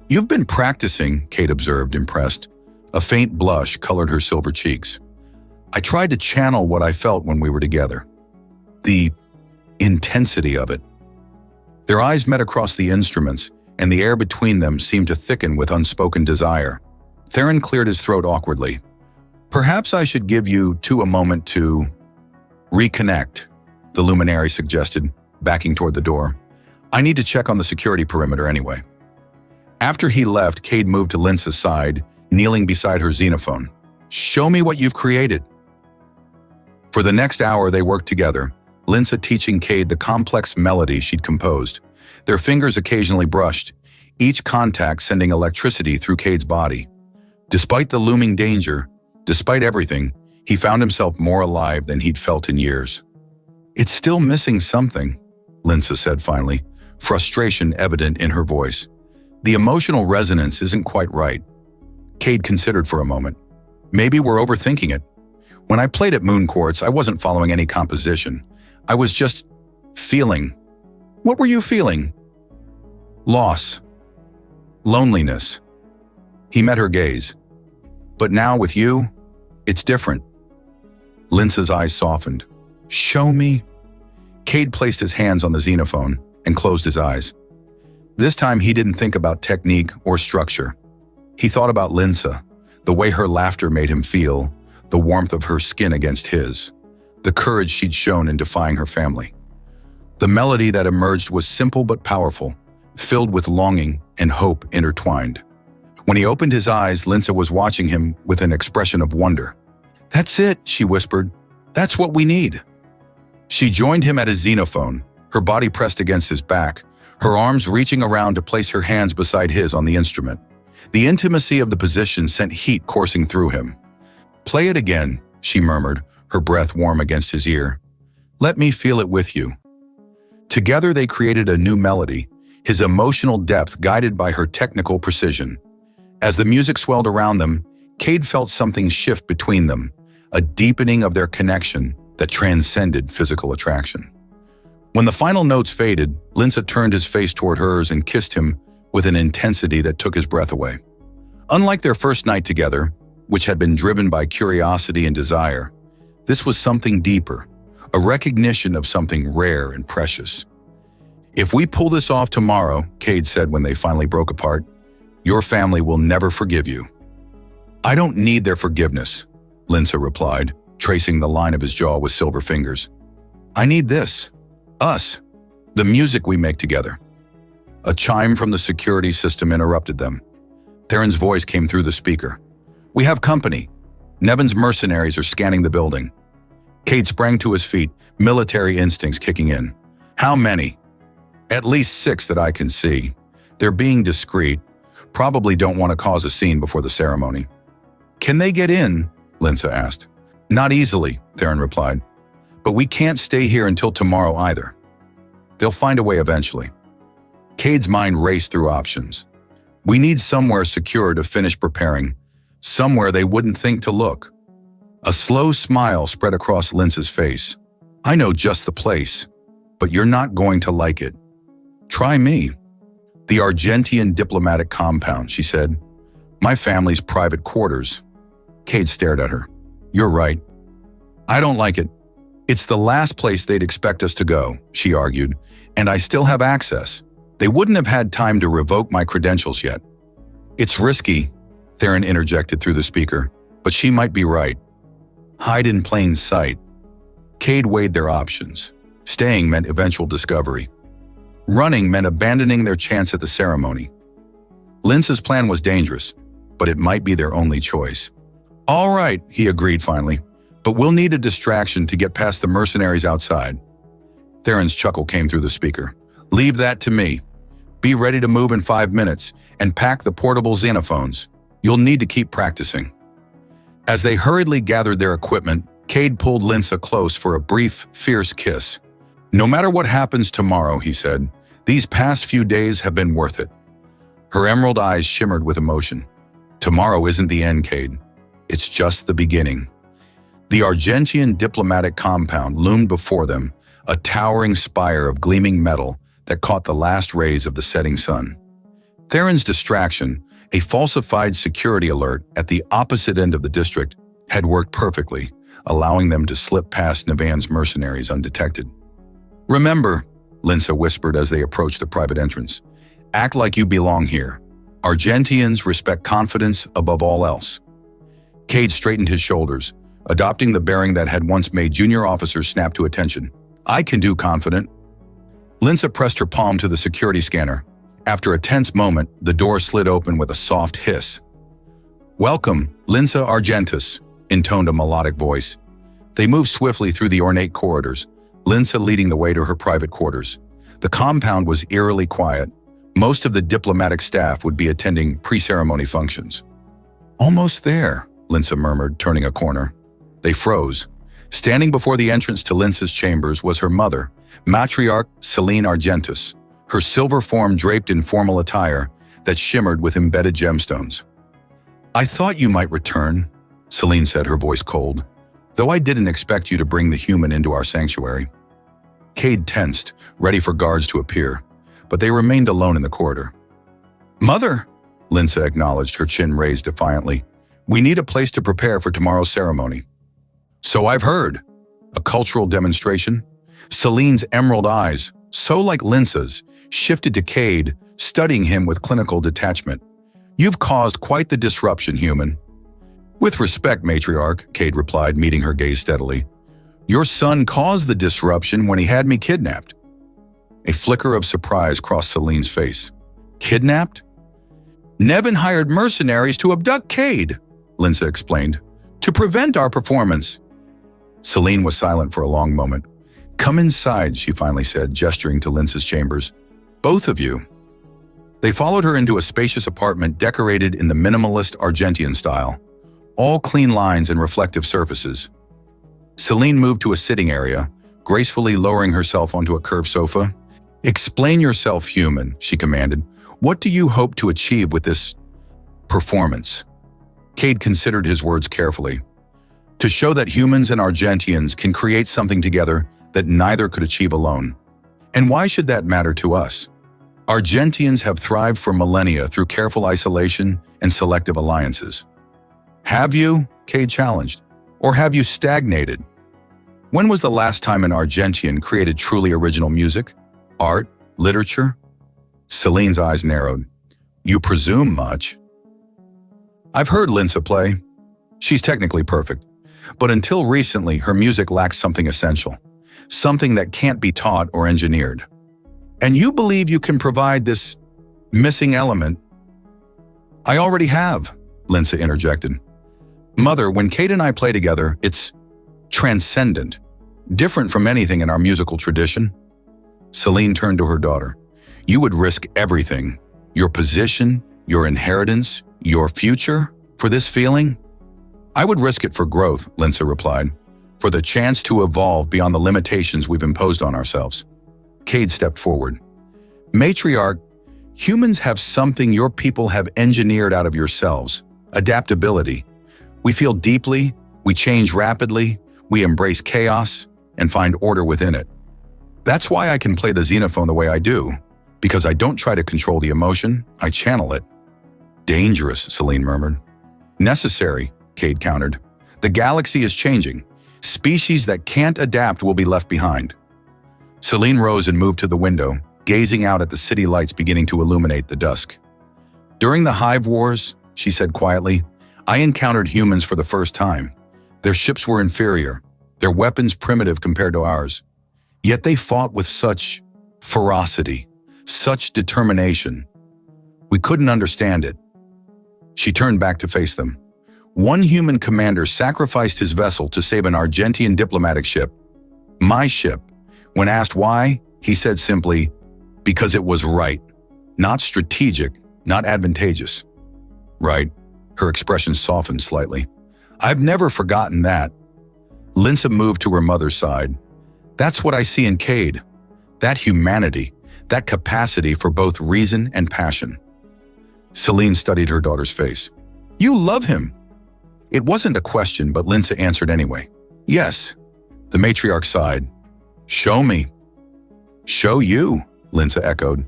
"You've been practicing," Cade observed, impressed. A faint blush colored her silver cheeks. "I tried to channel what I felt when we were together. The intensity of it." Their eyes met across the instruments, and the air between them seemed to thicken with unspoken desire. Theron cleared his throat awkwardly. "Perhaps I should give you two a moment to reconnect," the luminary suggested, backing toward the door. "I need to check on the security perimeter anyway." After he left, Cade moved to Linza's side, kneeling beside her xenophone. "Show me what you've created." For the next hour, they worked together, Linza teaching Cade the complex melody she'd composed. Their fingers occasionally brushed, each contact sending electricity through Cade's body. Despite the looming danger, despite everything, he found himself more alive than he'd felt in years. "It's still missing something," Linsa said finally, frustration evident in her voice. "The emotional resonance isn't quite right." Cade considered for a moment. "Maybe we're overthinking it. When I played at Moon Quartz, I wasn't following any composition. I was just feeling." "What were you feeling?" "Loss. Loneliness." He met her gaze. "But now with you, it's different." Linsa's eyes softened. "Show me." Cade placed his hands on the xenophone and closed his eyes. This time he didn't think about technique or structure. He thought about Linsa, the way her laughter made him feel, the warmth of her skin against his, the courage she'd shown in defying her family. The melody that emerged was simple but powerful, filled with longing and hope intertwined. When he opened his eyes, Linsa was watching him with an expression of wonder. "That's it," she whispered. "That's what we need." She joined him at his xenophone, her body pressed against his back, her arms reaching around to place her hands beside his on the instrument. The intimacy of the position sent heat coursing through him. "Play it again," she murmured, her breath warm against his ear. "Let me feel it with you." Together they created a new melody, his emotional depth guided by her technical precision. As the music swelled around them, Cade felt something shift between them, a deepening of their connection that transcended physical attraction. When the final notes faded, Linsa turned his face toward hers and kissed him with an intensity that took his breath away. Unlike their first night together, which had been driven by curiosity and desire, this was something deeper, a recognition of something rare and precious. "If we pull this off tomorrow," Cade said when they finally broke apart, "your family will never forgive you." "I don't need their forgiveness," Linsa replied, tracing the line of his jaw with silver fingers. "I need this. Us. The music we make together." A chime from the security system interrupted them. Theron's voice came through the speaker. "We have company. Nevin's mercenaries are scanning the building." Cade sprang to his feet, military instincts kicking in. "How many?" "At least 6 that I can see. They're being discreet. Probably don't want to cause a scene before the ceremony." "Can they get in?" Linsa asked. "Not easily," Theron replied. "But we can't stay here until tomorrow either. They'll find a way eventually." Cade's mind raced through options. "We need somewhere secure to finish preparing, somewhere they wouldn't think to look." A slow smile spread across Linsa's face. "I know just the place, but you're not going to like it. Try me." "The Argentian diplomatic compound," she said. "My family's private quarters." Cade stared at her. "You're right. I don't like it. It's the last place they'd expect us to go," she argued, "and I still have access. They wouldn't have had time to revoke my credentials yet." "It's risky," Theron interjected through the speaker, "but she might be right. Hide in plain sight." Cade weighed their options. Staying meant eventual discovery. Running meant abandoning their chance at the ceremony. Linsa's plan was dangerous, but it might be their only choice. "All right," he agreed finally, "but we'll need a distraction to get past the mercenaries outside." Theron's chuckle came through the speaker. "Leave that to me. Be ready to move in 5 minutes and pack the portable xenophones. You'll need to keep practicing." As they hurriedly gathered their equipment, Cade pulled Linsa close for a brief, fierce kiss. "No matter what happens tomorrow," he said, "these past few days have been worth it." Her emerald eyes shimmered with emotion. "Tomorrow isn't the end, Cade. It's just the beginning." The Argentian diplomatic compound loomed before them, a towering spire of gleaming metal that caught the last rays of the setting sun. Theron's distraction, a falsified security alert at the opposite end of the district, had worked perfectly, allowing them to slip past Nevan's mercenaries undetected. "Remember," Linsa whispered as they approached the private entrance, "act like you belong here. Argentians respect confidence above all else." Cade straightened his shoulders, adopting the bearing that had once made junior officers snap to attention. "I can do confident." Linsa pressed her palm to the security scanner. After a tense moment, the door slid open with a soft hiss. "Welcome, Linsa Argentus," intoned a melodic voice. They moved swiftly through the ornate corridors, Linsa leading the way to her private quarters. The compound was eerily quiet, Most of the diplomatic staff would be attending pre-ceremony functions. "Almost there," Linsa murmured, turning a corner. They froze. Standing before the entrance to Linsa's chambers was her mother, matriarch Celine Argentus, her silver form draped in formal attire that shimmered with embedded gemstones. "I thought you might return," Celine said, her voice cold, "though I didn't expect you to bring the human into our sanctuary." Cade tensed, ready for guards to appear, but they remained alone in the corridor. "Mother," Linsa acknowledged, her chin raised defiantly, "we need a place to prepare for tomorrow's ceremony." "So I've heard." A cultural demonstration? Celine's emerald eyes, so like Linsa's, shifted to Cade, studying him with clinical detachment. "You've caused quite the disruption, human." "With respect, matriarch," Cade replied, meeting her gaze steadily. "Your son caused the disruption when he had me kidnapped." A flicker of surprise crossed Celine's face. "Kidnapped?" "Nevin hired mercenaries to abduct Cade," Linsa explained, "to prevent our performance." Celine was silent for a long moment. "Come inside," she finally said, gesturing to Linsa's chambers. "Both of you." They followed her into a spacious apartment decorated in the minimalist Argentian style, all clean lines and reflective surfaces. Celine moved to a sitting area, gracefully lowering herself onto a curved sofa. "Explain yourself, human," she commanded. "What do you hope to achieve with this performance?" Cade considered his words carefully. "To show that humans and Argentians can create something together that neither could achieve alone. And why should that matter to us? Argentians have thrived for millennia through careful isolation and selective alliances." "Have you?" Cade challenged. "Or have you stagnated? When was the last time an Argentian created truly original music? Art? Literature?" Celine's eyes narrowed. "You presume much." "I've heard Linsa play. She's technically perfect. But until recently, her music lacks something essential. Something that can't be taught or engineered. And you believe you can provide this missing element?" "I already have," Linsa interjected. "Mother, when Cade and I play together, it's transcendent, different from anything in our musical tradition." Celine turned to her daughter. "You would risk everything, your position, your inheritance, your future, for this feeling?" "I would risk it for growth," Linsa replied, "for the chance to evolve beyond the limitations we've imposed on ourselves." Cade stepped forward. "Matriarch, humans have something your people have engineered out of yourselves: adaptability. We feel deeply, we change rapidly, we embrace chaos, and find order within it. That's why I can play the xenophone the way I do, because I don't try to control the emotion, I channel it." "Dangerous," Celine murmured. "Necessary," Cade countered. "The galaxy is changing. Species that can't adapt will be left behind." Celine rose and moved to the window, gazing out at the city lights beginning to illuminate the dusk. "During the Hive Wars," she said quietly, "I encountered humans for the first time. Their ships were inferior, their weapons primitive compared to ours. Yet they fought with such ferocity, such determination. We couldn't understand it." She turned back to face them. "One human commander sacrificed his vessel to save an Argentian diplomatic ship. My ship. When asked why, he said simply, because it was right. Not strategic, not advantageous." "Right." Her expression softened slightly. "I've never forgotten that." Linsa moved to her mother's side. "That's what I see in Cade. That humanity, that capacity for both reason and passion." Celine studied her daughter's face. "You love him." It wasn't a question, but Linsa answered anyway. "Yes." The matriarch sighed. "Show me." "Show you," Linsa echoed.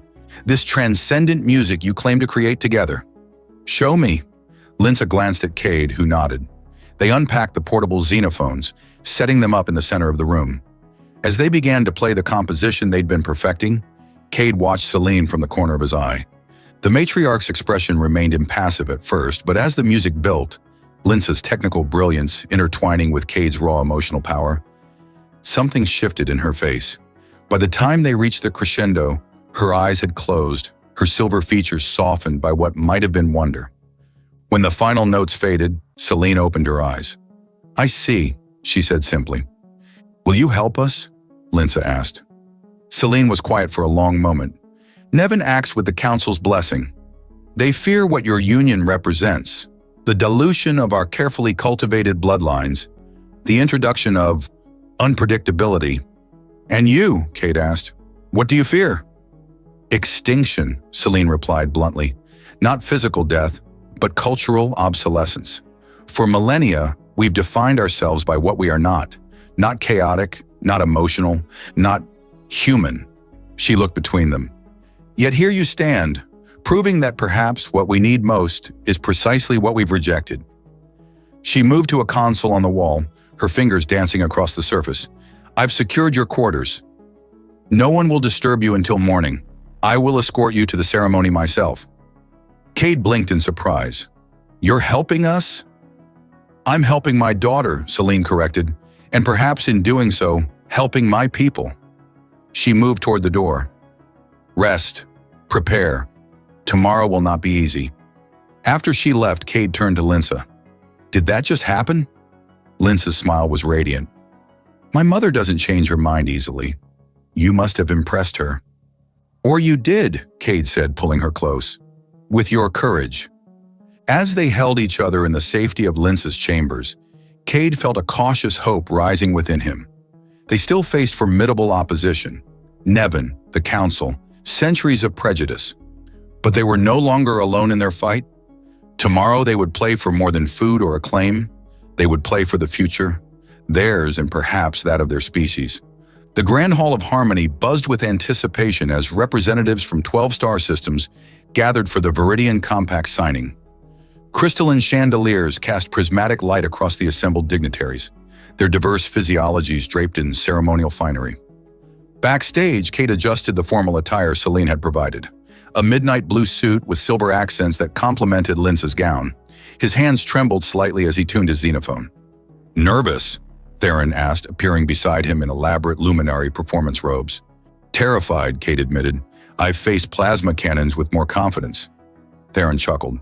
"This transcendent music you claim to create together. Show me." Linsa glanced at Cade, who nodded. They unpacked the portable xenophones, setting them up in the center of the room. As they began to play the composition they'd been perfecting, Cade watched Celine from the corner of his eye. The matriarch's expression remained impassive at first, but as the music built, Linsa's technical brilliance intertwining with Cade's raw emotional power, something shifted in her face. By the time they reached the crescendo, her eyes had closed, her silver features softened by what might have been wonder. When the final notes faded, Celine opened her eyes. "I see," she said simply. "Will you help us?" Linsa asked. Celine was quiet for a long moment. Nevin acts with the council's blessing. They fear what your union represents, the dilution of our carefully cultivated bloodlines, the introduction of unpredictability. And you, Kate asked, what do you fear? Extinction, Celine replied bluntly. Not physical death, but cultural obsolescence. For millennia, we've defined ourselves by what we are not chaotic, not emotional, not human. She looked between them. Yet here you stand, proving that perhaps what we need most is precisely what we've rejected. She moved to a console on the wall, her fingers dancing across the surface. I've secured your quarters. No one will disturb you until morning. I will escort you to the ceremony myself. Kate blinked in surprise. You're helping us? I'm helping my daughter, Celine corrected, and perhaps in doing so, helping my people. She moved toward the door. Rest. Prepare. Tomorrow will not be easy. After she left, Kate turned to Linsa. Did that just happen? Linsa's smile was radiant. My mother doesn't change her mind easily. You must have impressed her. Or you did, Kate said, pulling her close. With your courage. As they held each other in the safety of Linsa's chambers, Cade felt a cautious hope rising within him. They still faced formidable opposition. Nevin, the council, centuries of prejudice. But they were no longer alone in their fight. Tomorrow they would play for more than food or acclaim. They would play for the future, theirs and perhaps that of their species. The Grand Hall of Harmony buzzed with anticipation as representatives from 12 star systems gathered for the Viridian Compact signing. Crystalline chandeliers cast prismatic light across the assembled dignitaries, their diverse physiologies draped in ceremonial finery. Backstage, Kate adjusted the formal attire Celine had provided. A midnight blue suit with silver accents that complemented Linsa's gown. His hands trembled slightly as he tuned his xenophone. Nervous? Theron asked, appearing beside him in elaborate luminary performance robes. Terrified, Kate admitted. I've faced plasma cannons with more confidence. Theron chuckled.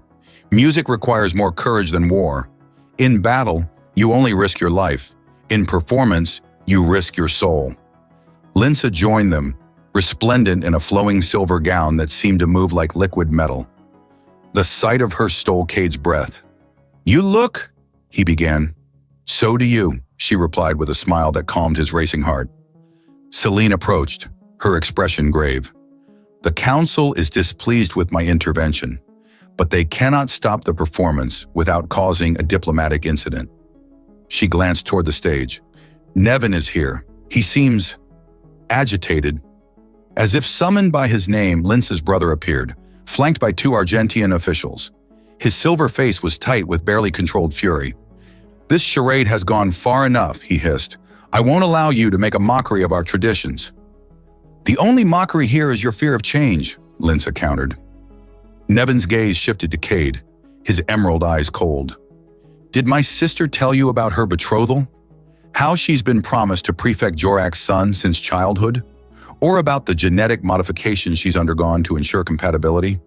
Music requires more courage than war. In battle, you only risk your life. In performance, you risk your soul. Linsa joined them, resplendent in a flowing silver gown that seemed to move like liquid metal. The sight of her stole Cade's breath. You look, he began. So do you, she replied with a smile that calmed his racing heart. Celine approached, her expression grave. The council is displeased with my intervention, but they cannot stop the performance without causing a diplomatic incident. She glanced toward the stage. Nevin is here. He seems agitated. As if summoned by his name, Linsa's brother appeared, flanked by two Argentian officials. His silver face was tight with barely controlled fury. This charade has gone far enough, he hissed. I won't allow you to make a mockery of our traditions. The only mockery here is your fear of change, Linsa countered. Nevin's gaze shifted to Cade, his emerald eyes cold. Did my sister tell you about her betrothal? How she's been promised to Prefect Jorak's son since childhood? Or about the genetic modifications she's undergone to ensure compatibility?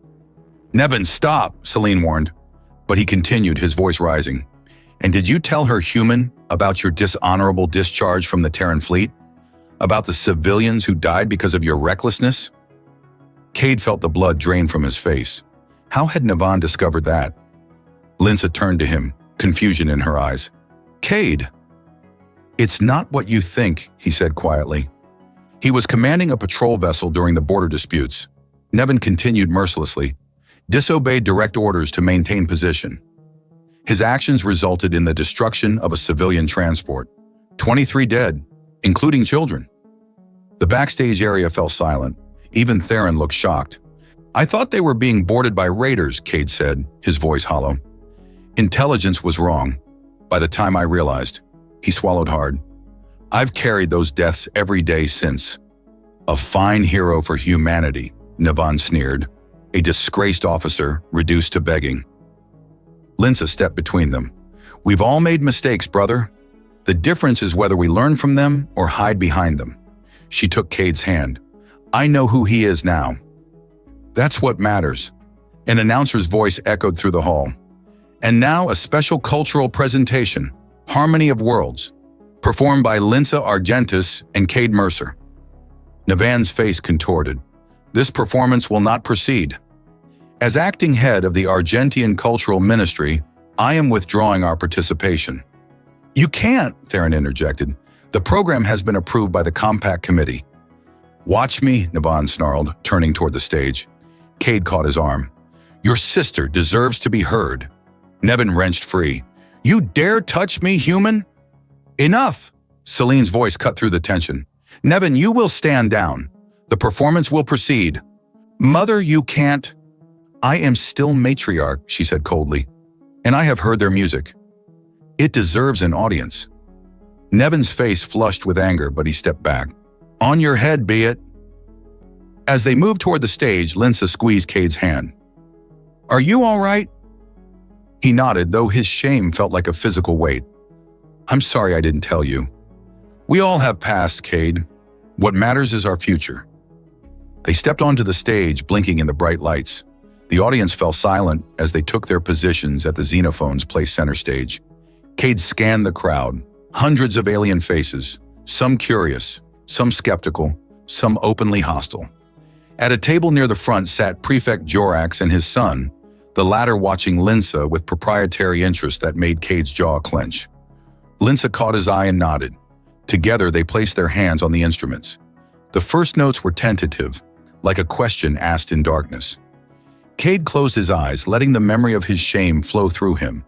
Nevin, stop, Celine warned, but he continued, his voice rising. And did you tell her, human, about your dishonorable discharge from the Terran fleet? About the civilians who died because of your recklessness? Cade felt the blood drain from his face. How had Navan discovered that? Linsa turned to him, confusion in her eyes. Cade! It's not what you think, he said quietly. He was commanding a patrol vessel during the border disputes. Nevin continued mercilessly, disobeyed direct orders to maintain position. His actions resulted in the destruction of a civilian transport. 23 dead, including children. The backstage area fell silent. Even Theron looked shocked. I thought they were being boarded by raiders, Cade said, his voice hollow. Intelligence was wrong. By the time I realized, he swallowed hard. I've carried those deaths every day since. A fine hero for humanity, Navan sneered. A disgraced officer reduced to begging. Linsa stepped between them. We've all made mistakes, brother. The difference is whether we learn from them or hide behind them. She took Cade's hand. I know who he is now. That's what matters. An announcer's voice echoed through the hall. And now a special cultural presentation, Harmony of Worlds, performed by Linsa Argentis and Cade Mercer. Navan's face contorted. This performance will not proceed. As acting head of the Argentian Cultural Ministry, I am withdrawing our participation." "You can't," Theron interjected. "The program has been approved by the Compact Committee." "Watch me," Navan snarled, turning toward the stage. Cade caught his arm. "Your sister deserves to be heard." Nevin wrenched free. "You dare touch me, human?" "Enough!" Celine's voice cut through the tension. "Nevin, you will stand down. The performance will proceed." "Mother, you can't." "I am still matriarch," she said coldly, "and I have heard their music. It deserves an audience." Nevin's face flushed with anger, but he stepped back. "On your head be it." As they moved toward the stage, Linsa squeezed Cade's hand. "Are you all right?" He nodded, though his shame felt like a physical weight. "I'm sorry I didn't tell you. We all have past, Cade. What matters is our future." They stepped onto the stage, blinking in the bright lights. The audience fell silent as they took their positions at the xenophones placed center stage. Cade scanned the crowd, hundreds of alien faces, some curious, some skeptical, some openly hostile. At a table near the front sat Prefect Jorax and his son, the latter watching Linsa with proprietary interest that made Cade's jaw clench. Linsa caught his eye and nodded. Together, they placed their hands on the instruments. The first notes were tentative, like a question asked in darkness. Cade closed his eyes, letting the memory of his shame flow through him,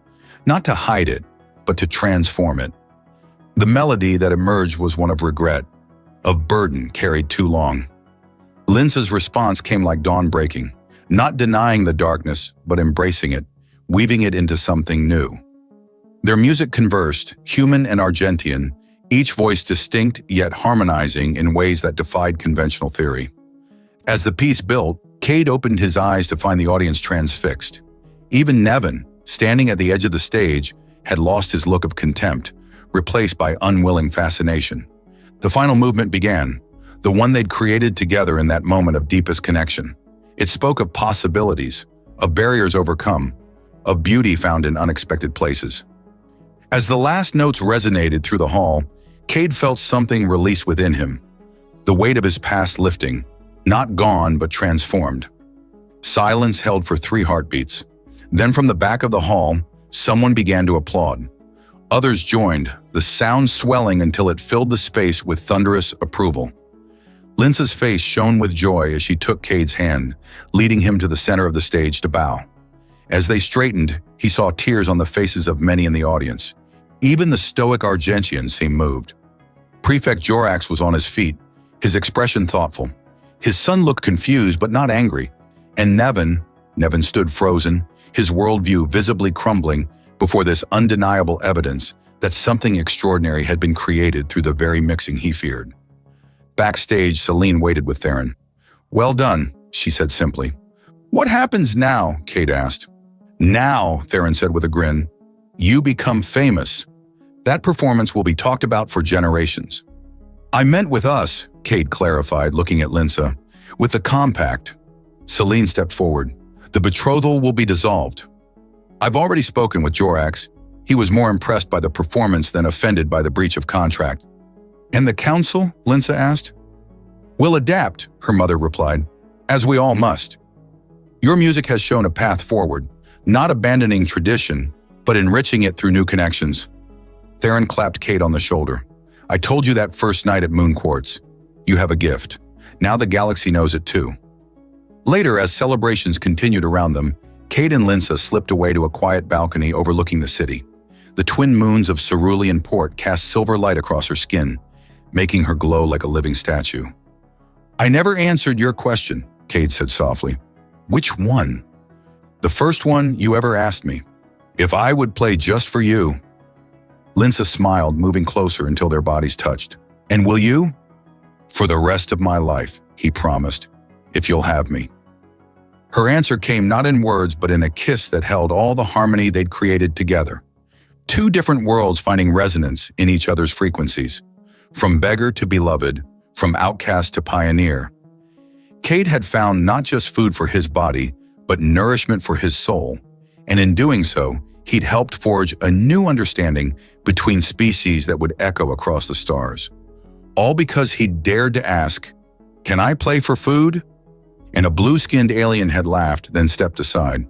not to hide it, but to transform it. The melody that emerged was one of regret, of burden carried too long. Linsa's response came like dawn breaking, not denying the darkness, but embracing it, weaving it into something new. Their music conversed, human and Argentian, each voice distinct yet harmonizing in ways that defied conventional theory. As the piece built, Cade opened his eyes to find the audience transfixed. Even Nevin, standing at the edge of the stage, had lost his look of contempt, replaced by unwilling fascination. The final movement began, the one they'd created together in that moment of deepest connection. It spoke of possibilities, of barriers overcome, of beauty found in unexpected places. As the last notes resonated through the hall, Cade felt something release within him, the weight of his past lifting, not gone but transformed. Silence held for 3 heartbeats. Then from the back of the hall, someone began to applaud. Others joined, the sound swelling until it filled the space with thunderous approval. Linsa's face shone with joy as she took Cade's hand, leading him to the center of the stage to bow. As they straightened, he saw tears on the faces of many in the audience. Even the stoic Argentian seemed moved. Prefect Jorax was on his feet, his expression thoughtful. His son looked confused but not angry. And Nevin stood frozen, his worldview visibly crumbling before this undeniable evidence that something extraordinary had been created through the very mixing he feared. Backstage, Celine waited with Theron. "Well done," she said simply. "What happens now?" Cade asked. "Now," Theron said with a grin, "you become famous. That performance will be talked about for generations." "I meant with us," Cade clarified, looking at Linsa. "With the compact." Celine stepped forward. "The betrothal will be dissolved. I've already spoken with Jorax. He was more impressed by the performance than offended by the breach of contract." "And the council?" Linsa asked. "Will adapt," her mother replied, "as we all must. Your music has shown a path forward, not abandoning tradition, but enriching it through new connections." Theron clapped Cade on the shoulder. "I told you that first night at Moon Quartz. You have a gift. Now the galaxy knows it too." Later, as celebrations continued around them, Cade and Linsa slipped away to a quiet balcony overlooking the city. The twin moons of Cerulean Port cast silver light across her skin, making her glow like a living statue. "I never answered your question," Cade said softly. "Which one?" "The first one you ever asked me. If I would play just for you." Linsa smiled, moving closer until their bodies touched. "And will you?" "For the rest of my life," he promised, "if you'll have me." Her answer came not in words but in a kiss that held all the harmony they'd created together. 2 different worlds finding resonance in each other's frequencies. From beggar to beloved, from outcast to pioneer. Cade had found not just food for his body, but nourishment for his soul. And in doing so, he'd helped forge a new understanding between species that would echo across the stars. All because he dared to ask, "Can I play for food?" And a blue-skinned alien had laughed, then stepped aside.